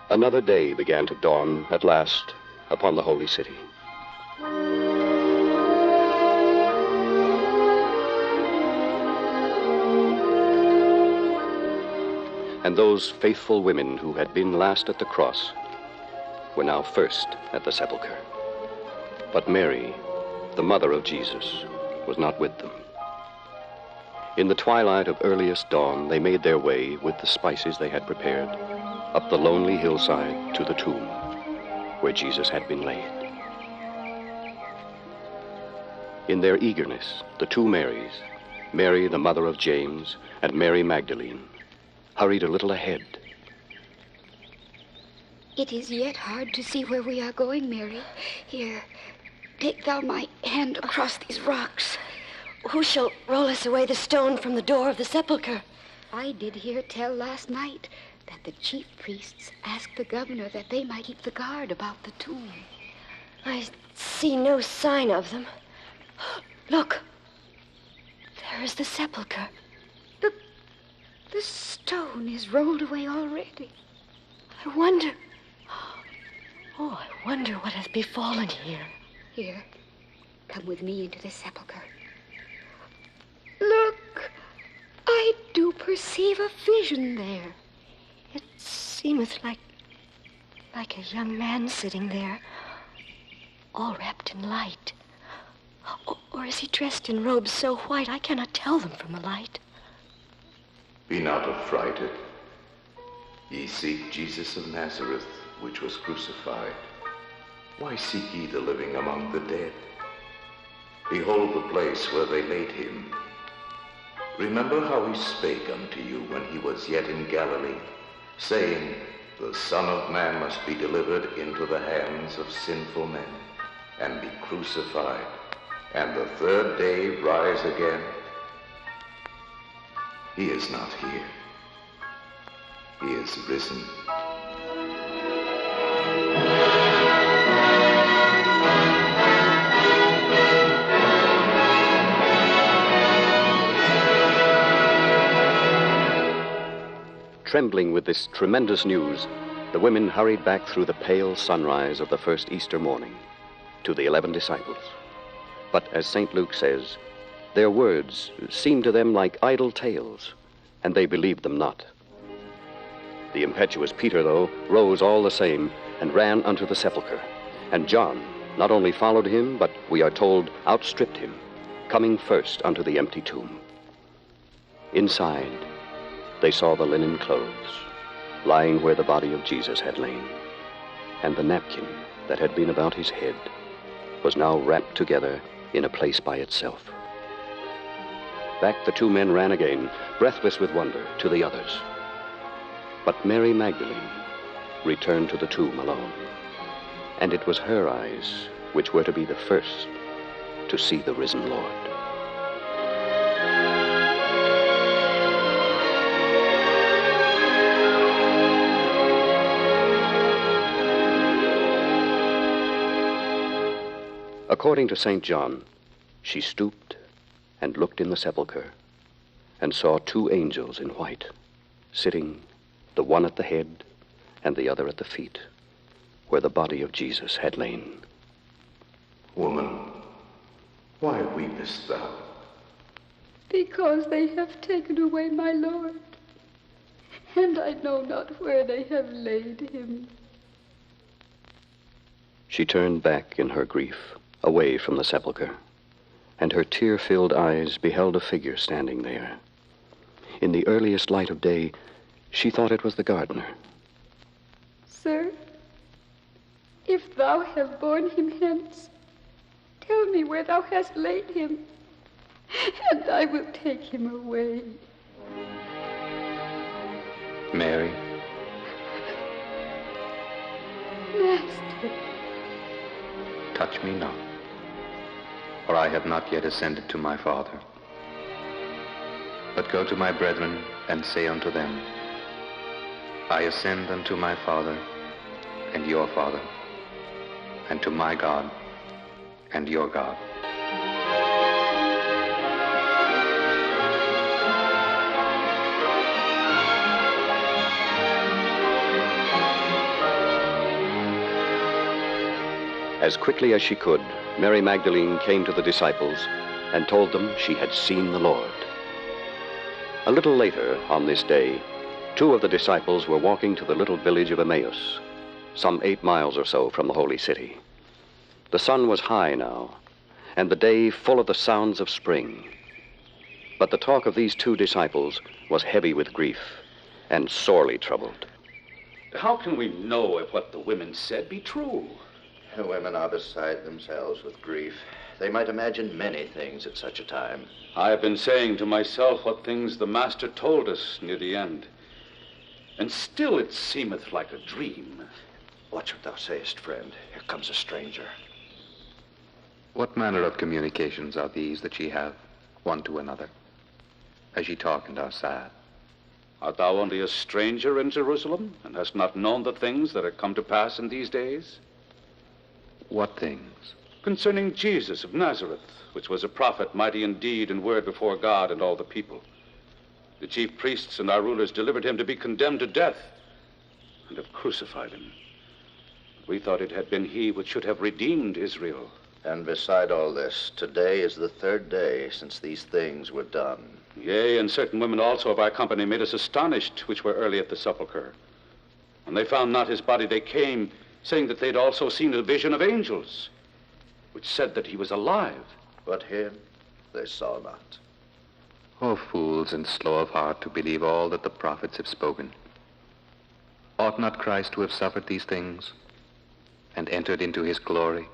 Another day began to dawn, at last, upon the holy city. And those faithful women who had been last at the cross were now first at the sepulchre. But Mary, the mother of Jesus, was not with them. In the twilight of earliest dawn, they made their way, with the spices they had prepared, up the lonely hillside to the tomb where Jesus had been laid. In their eagerness, the two Marys, Mary, the mother of James, and Mary Magdalene, hurried a little ahead. It is yet hard to see where we are going, Mary. Here, take thou my hand across these rocks. Who shall roll us away the stone from the door of the sepulchre? I did hear tell last night that the chief priests asked the governor that they might keep the guard about the tomb. I see no sign of them. Look, there is the sepulchre. The stone is rolled away already. I wonder what hath befallen here. Here, come with me into the sepulchre. Look, I do perceive a vision there. It seemeth like a young man sitting there, all wrapped in light. Or is he dressed in robes so white I cannot tell them from the light? Be not affrighted. Ye seek Jesus of Nazareth, which was crucified. Why seek ye the living among the dead? Behold the place where they laid him. Remember how he spake unto you when he was yet in Galilee, saying, The Son of Man must be delivered into the hands of sinful men, and be crucified, and the third day rise again. He is not here. He is risen. Trembling with this tremendous news, the women hurried back through the pale sunrise of the first Easter morning to the 11 disciples. But as St. Luke says, their words seemed to them like idle tales, and they believed them not. The impetuous Peter, though, rose all the same and ran unto the sepulchre. And John not only followed him, but, we are told, outstripped him, coming first unto the empty tomb. Inside, they saw the linen clothes, lying where the body of Jesus had lain, and the napkin that had been about his head was now wrapped together in a place by itself. Back the two men ran again, breathless with wonder, to the others. But Mary Magdalene returned to the tomb alone, and it was her eyes which were to be the first to see the risen Lord. According to St. John, she stooped and looked in the sepulchre, and saw two angels in white, sitting, the one at the head and the other at the feet, where the body of Jesus had lain. Woman, why weepest thou? Because they have taken away my Lord, and I know not where they have laid him. She turned back in her grief, away from the sepulchre, and her tear-filled eyes beheld a figure standing there. In the earliest light of day, she thought it was the gardener. Sir, if thou have borne him hence, tell me where thou hast laid him, and I will take him away. Mary. Master. Touch me not, for I have not yet ascended to my Father. But go to my brethren and say unto them, I ascend unto my Father and your Father, and to my God and your God. As quickly as she could, Mary Magdalene came to the disciples and told them she had seen the Lord. A little later on this day, 2 of the disciples were walking to the little village of Emmaus, some 8 miles or so from the holy city. The sun was high now, and the day full of the sounds of spring. But the talk of these 2 disciples was heavy with grief and sorely troubled. How can we know if what the women said be true? The women are beside themselves with grief. They might imagine many things at such a time. I have been saying to myself what things the Master told us near the end. And still it seemeth like a dream. Watch what thou sayest, friend. Here comes a stranger. What manner of communications are these that ye have, one to another, as ye talk and are sad? Art thou only a stranger in Jerusalem, and hast not known the things that are come to pass in these days? What things? Concerning Jesus of Nazareth, which was a prophet, mighty in deed and word before God and all the people. The chief priests and our rulers delivered him to be condemned to death, and have crucified him. We thought it had been he which should have redeemed Israel. And beside all this, today is the 3rd day since these things were done. Yea, and certain women also of our company made us astonished, which were early at the sepulchre. When they found not his body, they came, saying that they'd also seen a vision of angels, which said that he was alive. But him they saw not. O fools and slow of heart to believe all that the prophets have spoken. Ought not Christ to have suffered these things and entered into his glory?